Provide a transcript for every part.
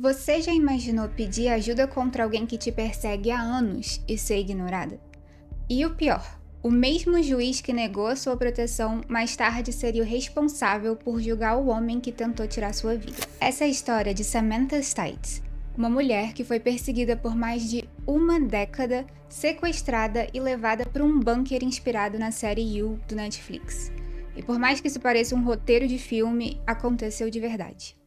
Você já imaginou pedir ajuda contra alguém que te persegue há anos e ser ignorada? E o pior, o mesmo juiz que negou a sua proteção mais tarde seria o responsável por julgar o homem que tentou tirar sua vida. Essa é a história de Samantha Stites, uma mulher que foi perseguida por mais de uma década, sequestrada e levada para um bunker inspirado na série You do Netflix. E por mais que isso pareça um roteiro de filme, aconteceu de verdade.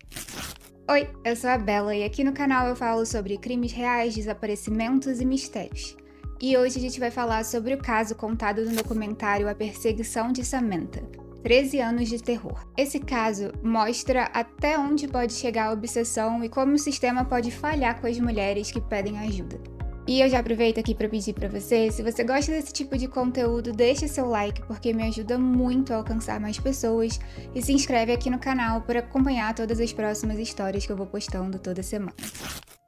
Oi, eu sou a Bella e aqui no canal eu falo sobre crimes reais, desaparecimentos e mistérios. E hoje a gente vai falar sobre o caso contado no documentário A Perseguição de Samantha, 13 anos de terror. Esse caso mostra até onde pode chegar a obsessão e como o sistema pode falhar com as mulheres que pedem ajuda. E eu já aproveito aqui para pedir para você, se você gosta desse tipo de conteúdo, deixe seu like porque me ajuda muito a alcançar mais pessoas e se inscreve aqui no canal para acompanhar todas as próximas histórias que eu vou postando toda semana.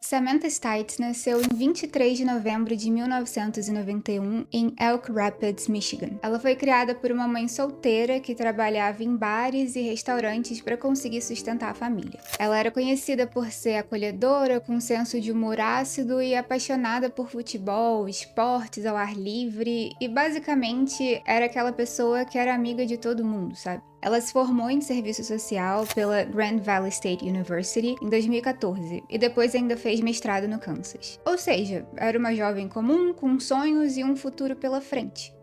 Samantha Stites nasceu em 23 de novembro de 1991 em Elk Rapids, Michigan. Ela foi criada por uma mãe solteira que trabalhava em bares e restaurantes para conseguir sustentar a família. Ela era conhecida por ser acolhedora, com senso de humor ácido e apaixonada por futebol, esportes ao ar livre e basicamente era aquela pessoa que era amiga de todo mundo, sabe? Ela se formou em serviço social pela Grand Valley State University em 2014 e depois ainda fez mestrado no Kansas. Ou seja, era uma jovem comum com sonhos e um futuro pela frente.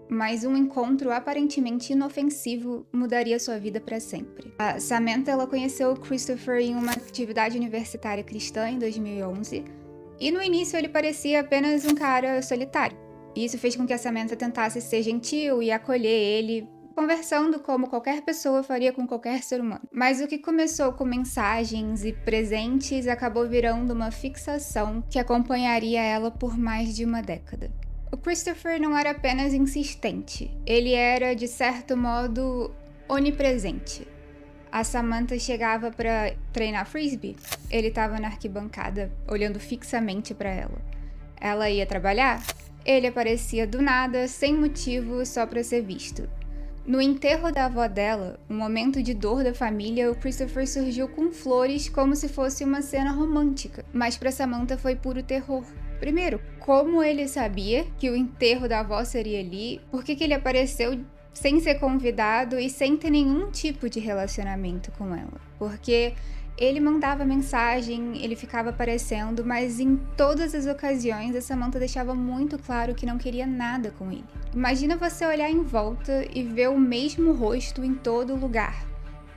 Mas um encontro aparentemente inofensivo mudaria sua vida para sempre. A Samantha ela conheceu o Christopher em uma atividade universitária cristã em 2011 e no início ele parecia apenas um cara solitário. Isso fez com que a Samantha tentasse ser gentil e acolher ele, conversando como qualquer pessoa faria com qualquer ser humano. Mas o que começou com mensagens e presentes acabou virando uma fixação que acompanharia ela por mais de uma década. O Christopher não era apenas insistente, ele era, de certo modo, onipresente. A Samantha chegava para treinar frisbee, ele estava na arquibancada, olhando fixamente para ela. Ela ia trabalhar, ele aparecia do nada, sem motivo, só para ser visto. No enterro da avó dela, um momento de dor da família, o Christopher surgiu com flores como se fosse uma cena romântica, mas para Samantha foi puro terror. Primeiro, como ele sabia que o enterro da avó seria ali? Por que ele apareceu sem ser convidado e sem ter nenhum tipo de relacionamento com ela? Porque ele mandava mensagem, ele ficava aparecendo, mas em todas as ocasiões a Samantha deixava muito claro que não queria nada com ele. Imagina você olhar em volta e ver o mesmo rosto em todo lugar.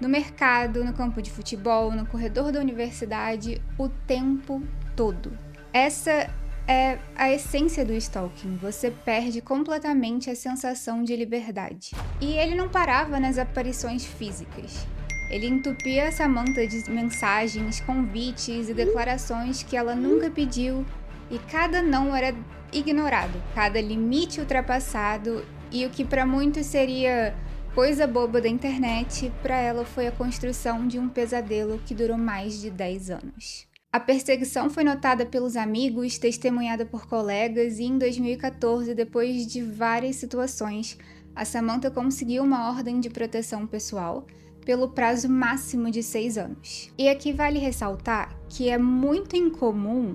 No mercado, no campo de futebol, no corredor da universidade, o tempo todo. Essa é a essência do stalking, você perde completamente a sensação de liberdade. E ele não parava nas aparições físicas. Ele entupia a Samantha de mensagens, convites e declarações que ela nunca pediu, e cada não era ignorado, cada limite ultrapassado, e o que para muitos seria coisa boba da internet, para ela foi a construção de um pesadelo que durou mais de 10 anos. A perseguição foi notada pelos amigos, testemunhada por colegas, e em 2014, depois de várias situações, a Samantha conseguiu uma ordem de proteção pessoal pelo prazo máximo de 6 anos. E aqui vale ressaltar que é muito incomum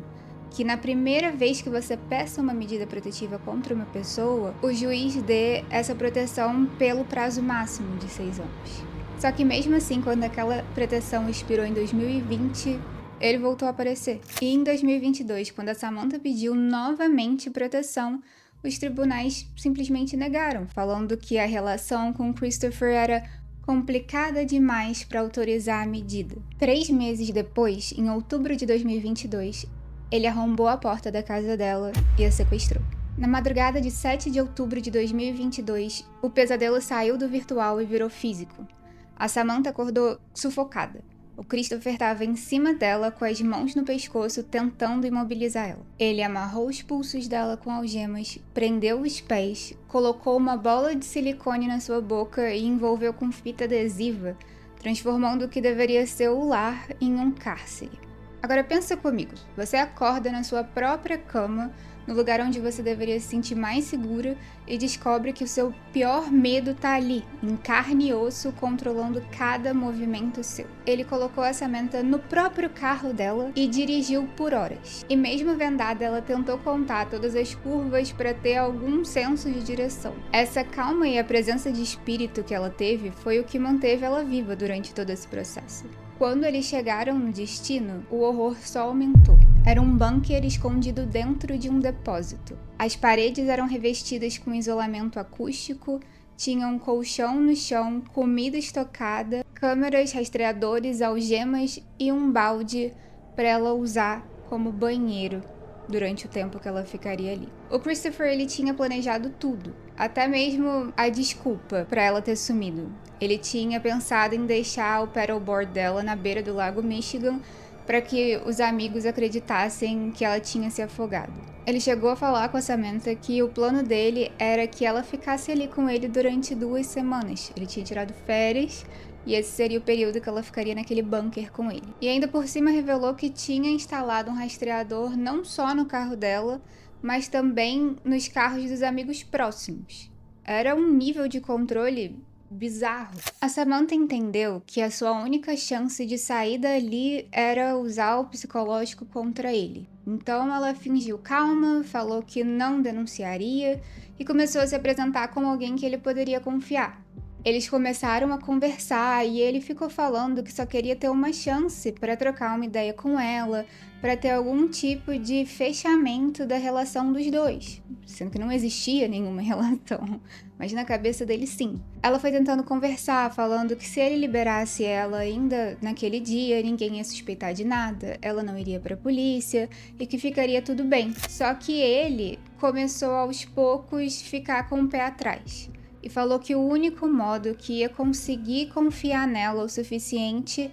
que na primeira vez que você peça uma medida protetiva contra uma pessoa, o juiz dê essa proteção pelo prazo máximo de 6 anos. Só que mesmo assim, quando aquela proteção expirou em 2020, ele voltou a aparecer. E em 2022, quando a Samantha pediu novamente proteção, os tribunais simplesmente negaram, falando que a relação com Christopher era complicada demais para autorizar a medida. 3 meses depois, em outubro de 2022, ele arrombou a porta da casa dela e a sequestrou. Na madrugada de 7 de outubro de 2022, o pesadelo saiu do virtual e virou físico. A Samantha acordou sufocada. O Christopher estava em cima dela, com as mãos no pescoço, tentando imobilizar ela. Ele amarrou os pulsos dela com algemas, prendeu os pés, colocou uma bola de silicone na sua boca e envolveu com fita adesiva, transformando o que deveria ser o lar em um cárcere. Agora pensa comigo, você acorda na sua própria cama, no lugar onde você deveria se sentir mais segura, e descobre que o seu pior medo tá ali, em carne e osso, controlando cada movimento seu. Ele colocou a Samantha no próprio carro dela e dirigiu por horas. E mesmo vendada, ela tentou contar todas as curvas para ter algum senso de direção. Essa calma e a presença de espírito que ela teve foi o que manteve ela viva durante todo esse processo. Quando eles chegaram no destino, o horror só aumentou. Era um bunker escondido dentro de um depósito. As paredes eram revestidas com isolamento acústico, tinha um colchão no chão, comida estocada, câmeras, rastreadores, algemas e um balde para ela usar como banheiro durante o tempo que ela ficaria ali. O Christopher, ele tinha planejado tudo, até mesmo a desculpa para ela ter sumido. Ele tinha pensado em deixar o paddleboard dela na beira do lago Michigan para que os amigos acreditassem que ela tinha se afogado. Ele chegou a falar com a Samantha que o plano dele era que ela ficasse ali com ele durante 2 semanas. Ele tinha tirado férias e esse seria o período que ela ficaria naquele bunker com ele. E ainda por cima revelou que tinha instalado um rastreador não só no carro dela, mas também nos carros dos amigos próximos. Era um nível de controle bizarro. A Samantha entendeu que a sua única chance de sair dali era usar o psicológico contra ele. Então ela fingiu calma, falou que não denunciaria e começou a se apresentar como alguém que ele poderia confiar. Eles começaram a conversar e ele ficou falando que só queria ter uma chance para trocar uma ideia com ela, para ter algum tipo de fechamento da relação dos dois, sendo que não existia nenhuma relação, mas na cabeça dele sim. Ela foi tentando conversar, falando que se ele liberasse ela ainda naquele dia, ninguém ia suspeitar de nada, ela não iria para a polícia e que ficaria tudo bem. Só que ele começou aos poucos ficar com o pé atrás. E falou que o único modo que ia conseguir confiar nela o suficiente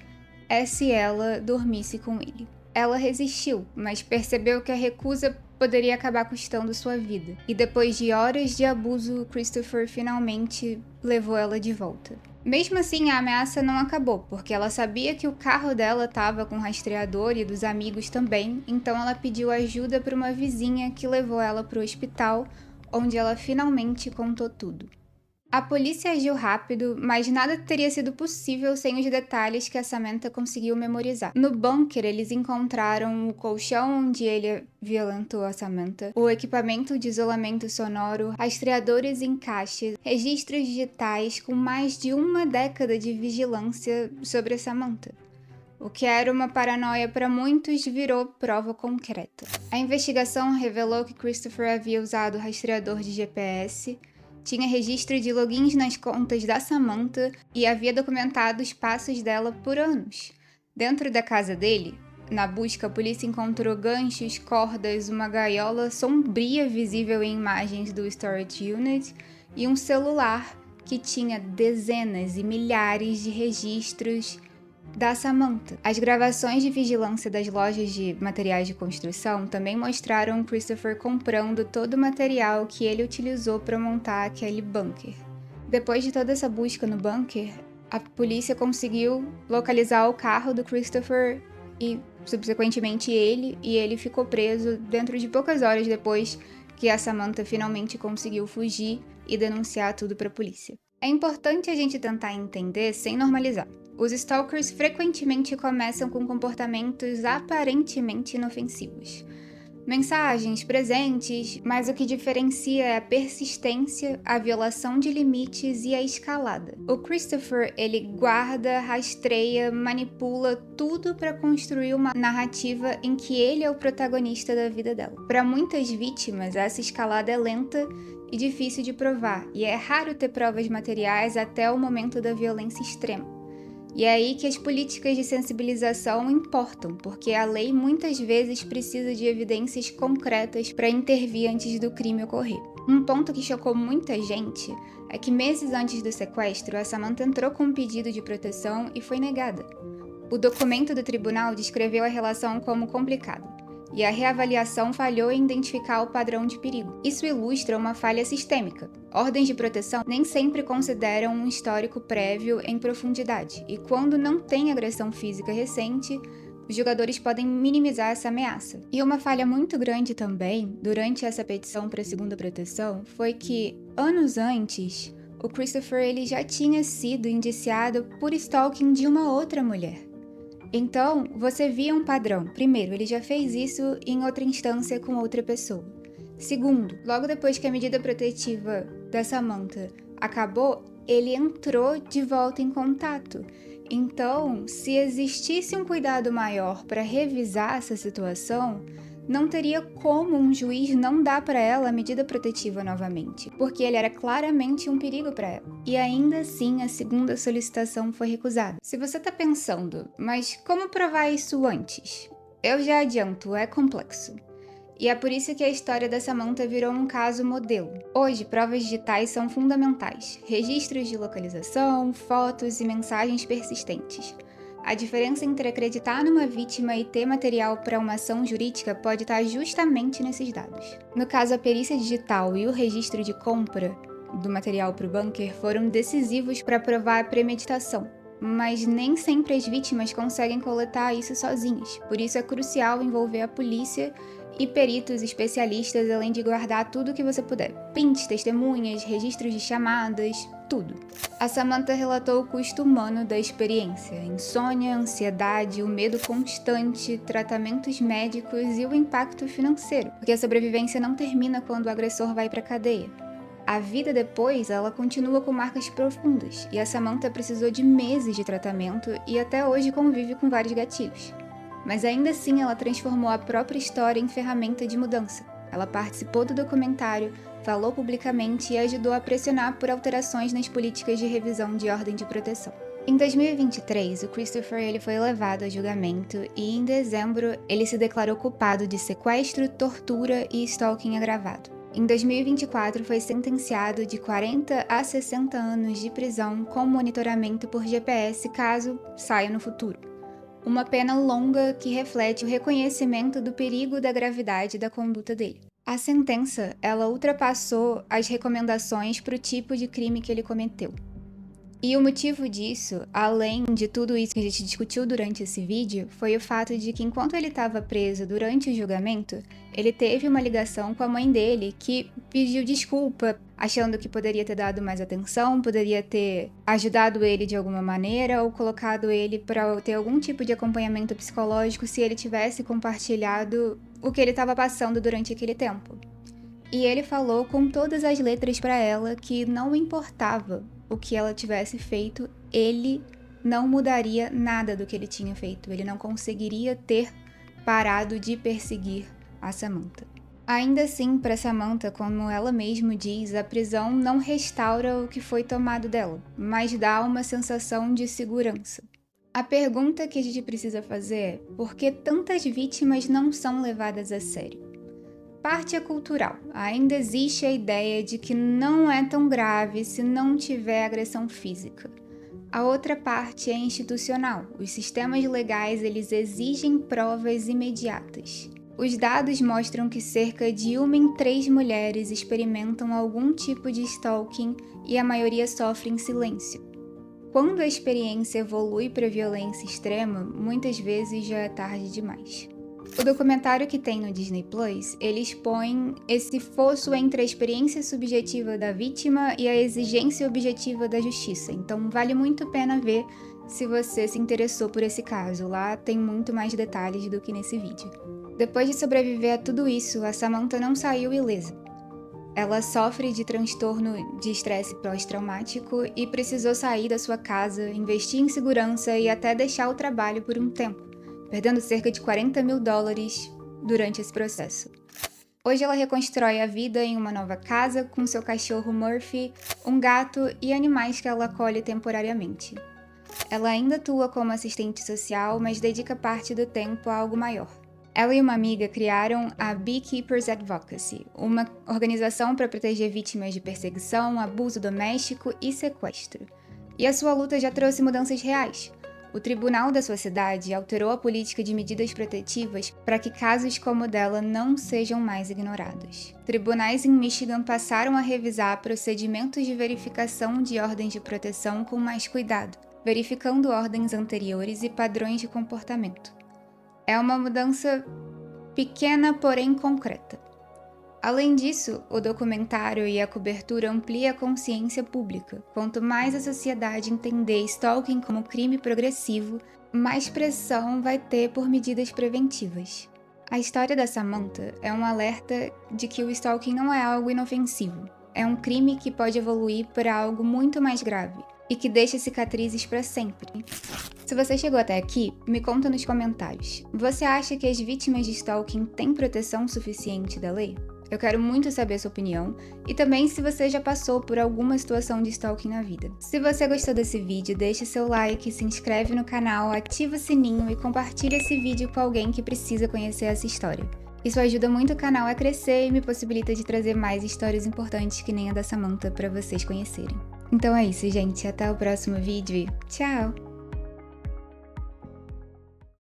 é se ela dormisse com ele. Ela resistiu, mas percebeu que a recusa poderia acabar custando sua vida. E depois de horas de abuso, Christopher finalmente levou ela de volta. Mesmo assim, a ameaça não acabou, porque ela sabia que o carro dela estava com rastreador e dos amigos também, então ela pediu ajuda para uma vizinha que levou ela para o hospital, onde ela finalmente contou tudo. A polícia agiu rápido, mas nada teria sido possível sem os detalhes que a Samantha conseguiu memorizar. No bunker, eles encontraram o colchão onde ele violentou a Samantha, o equipamento de isolamento sonoro, rastreadores em caixas, registros digitais com mais de 1 década de vigilância sobre a Samantha. O que era uma paranoia para muitos virou prova concreta. A investigação revelou que Christopher havia usado o rastreador de GPS, tinha registro de logins nas contas da Samantha e havia documentado os passos dela por anos. Dentro da casa dele, na busca, a polícia encontrou ganchos, cordas, uma gaiola sombria visível em imagens do storage unit e um celular que tinha dezenas e milhares de registros da Samantha. As gravações de vigilância das lojas de materiais de construção também mostraram Christopher comprando todo o material que ele utilizou para montar aquele bunker. Depois de toda essa busca no bunker, a polícia conseguiu localizar o carro do Christopher e, subsequentemente, ele ficou preso dentro de poucas horas depois que a Samantha finalmente conseguiu fugir e denunciar tudo para a polícia. É importante a gente tentar entender sem normalizar. Os stalkers frequentemente começam com comportamentos aparentemente inofensivos. Mensagens, presentes, mas o que diferencia é a persistência, a violação de limites e a escalada. O Christopher, ele guarda, rastreia, manipula tudo para construir uma narrativa em que ele é o protagonista da vida dela. Para muitas vítimas, essa escalada é lenta e difícil de provar, e é raro ter provas materiais até o momento da violência extrema. E é aí que as políticas de sensibilização importam, porque a lei muitas vezes precisa de evidências concretas para intervir antes do crime ocorrer. Um ponto que chocou muita gente é que meses antes do sequestro, a Samantha entrou com um pedido de proteção e foi negada. O documento do tribunal descreveu a relação como complicada, e a reavaliação falhou em identificar o padrão de perigo. Isso ilustra uma falha sistêmica. Ordens de proteção nem sempre consideram um histórico prévio em profundidade, e quando não tem agressão física recente, os jogadores podem minimizar essa ameaça. E uma falha muito grande também, durante essa petição para a segunda proteção, foi que, anos antes, o Christopher ele já tinha sido indiciado por stalking de uma outra mulher. Então, você via um padrão. Primeiro, ele já fez isso em outra instância com outra pessoa. Segundo, logo depois que a medida protetiva da Samantha acabou, ele entrou de volta em contato. Então, se existisse um cuidado maior para revisar essa situação, não teria como um juiz não dar para ela a medida protetiva novamente, porque ele era claramente um perigo para ela. E ainda assim, a segunda solicitação foi recusada. Se você está pensando, mas como provar isso antes? Eu já adianto, é complexo. E é por isso que a história da Samantha virou um caso modelo. Hoje, provas digitais são fundamentais. Registros de localização, fotos e mensagens persistentes. A diferença entre acreditar numa vítima e ter material para uma ação jurídica pode estar justamente nesses dados. No caso, a perícia digital e o registro de compra do material para o bunker foram decisivos para provar a premeditação. Mas nem sempre as vítimas conseguem coletar isso sozinhas. Por isso é crucial envolver a polícia e peritos especialistas, além de guardar tudo que você puder. Prints, testemunhas, registros de chamadas, tudo. A Samantha relatou o custo humano da experiência: insônia, ansiedade, o medo constante, tratamentos médicos e o impacto financeiro, porque a sobrevivência não termina quando o agressor vai para a cadeia. A vida depois, ela continua com marcas profundas, e a Samantha precisou de meses de tratamento e até hoje convive com vários gatilhos. Mas ainda assim, ela transformou a própria história em ferramenta de mudança. Ela participou do documentário, falou publicamente e ajudou a pressionar por alterações nas políticas de revisão de ordem de proteção. Em 2023, o Christopher ele foi levado a julgamento e, em dezembro, ele se declarou culpado de sequestro, tortura e stalking agravado. Em 2024, foi sentenciado de 40 a 60 anos de prisão com monitoramento por GPS caso saia no futuro. Uma pena longa que reflete o reconhecimento do perigo da gravidade da conduta dele. A sentença, ela ultrapassou as recomendações para o tipo de crime que ele cometeu. E o motivo disso, além de tudo isso que a gente discutiu durante esse vídeo, foi o fato de que enquanto ele estava preso durante o julgamento, ele teve uma ligação com a mãe dele que pediu desculpa, achando que poderia ter dado mais atenção, poderia ter ajudado ele de alguma maneira ou colocado ele para ter algum tipo de acompanhamento psicológico se ele tivesse compartilhado o que ele estava passando durante aquele tempo. E ele falou com todas as letras para ela que não importava o que ela tivesse feito, ele não mudaria nada do que ele tinha feito. Ele não conseguiria ter parado de perseguir a Samantha. Ainda assim, para Samantha, como ela mesma diz, a prisão não restaura o que foi tomado dela, mas dá uma sensação de segurança. A pergunta que a gente precisa fazer é: por que tantas vítimas não são levadas a sério? Parte é cultural. Ainda existe a ideia de que não é tão grave se não tiver agressão física. A outra parte é institucional. Os sistemas legais eles exigem provas imediatas. Os dados mostram que cerca de 1 em 3 mulheres experimentam algum tipo de stalking e a maioria sofre em silêncio. Quando a experiência evolui para violência extrema, muitas vezes já é tarde demais. O documentário que tem no Disney Plus, ele expõe esse fosso entre a experiência subjetiva da vítima e a exigência objetiva da justiça. Então vale muito a pena ver se você se interessou por esse caso. Lá tem muito mais detalhes do que nesse vídeo. Depois de sobreviver a tudo isso, a Samantha não saiu ilesa. Ela sofre de transtorno de estresse pós-traumático e precisou sair da sua casa, investir em segurança e até deixar o trabalho por um tempo, perdendo cerca de $40 mil durante esse processo. Hoje ela reconstrói a vida em uma nova casa com seu cachorro Murphy, um gato e animais que ela acolhe temporariamente. Ela ainda atua como assistente social, mas dedica parte do tempo a algo maior. Ela e uma amiga criaram a Beekeepers Advocacy, uma organização para proteger vítimas de perseguição, abuso doméstico e sequestro. E a sua luta já trouxe mudanças reais. O tribunal da sua cidade alterou a política de medidas protetivas para que casos como o dela não sejam mais ignorados. Tribunais em Michigan passaram a revisar procedimentos de verificação de ordens de proteção com mais cuidado, verificando ordens anteriores e padrões de comportamento. É uma mudança pequena, porém concreta. Além disso, o documentário e a cobertura amplia a consciência pública. Quanto mais a sociedade entender stalking como crime progressivo, mais pressão vai ter por medidas preventivas. A história da Samantha é um alerta de que o stalking não é algo inofensivo. É um crime que pode evoluir para algo muito mais grave e que deixa cicatrizes para sempre. Se você chegou até aqui, me conta nos comentários. Você acha que as vítimas de stalking têm proteção suficiente da lei? Eu quero muito saber sua opinião e também se você já passou por alguma situação de stalking na vida. Se você gostou desse vídeo, deixe seu like, se inscreve no canal, ativa o sininho e compartilha esse vídeo com alguém que precisa conhecer essa história. Isso ajuda muito o canal a crescer e me possibilita de trazer mais histórias importantes que nem a da Samantha para vocês conhecerem. Então é isso, gente. Até o próximo vídeo e tchau!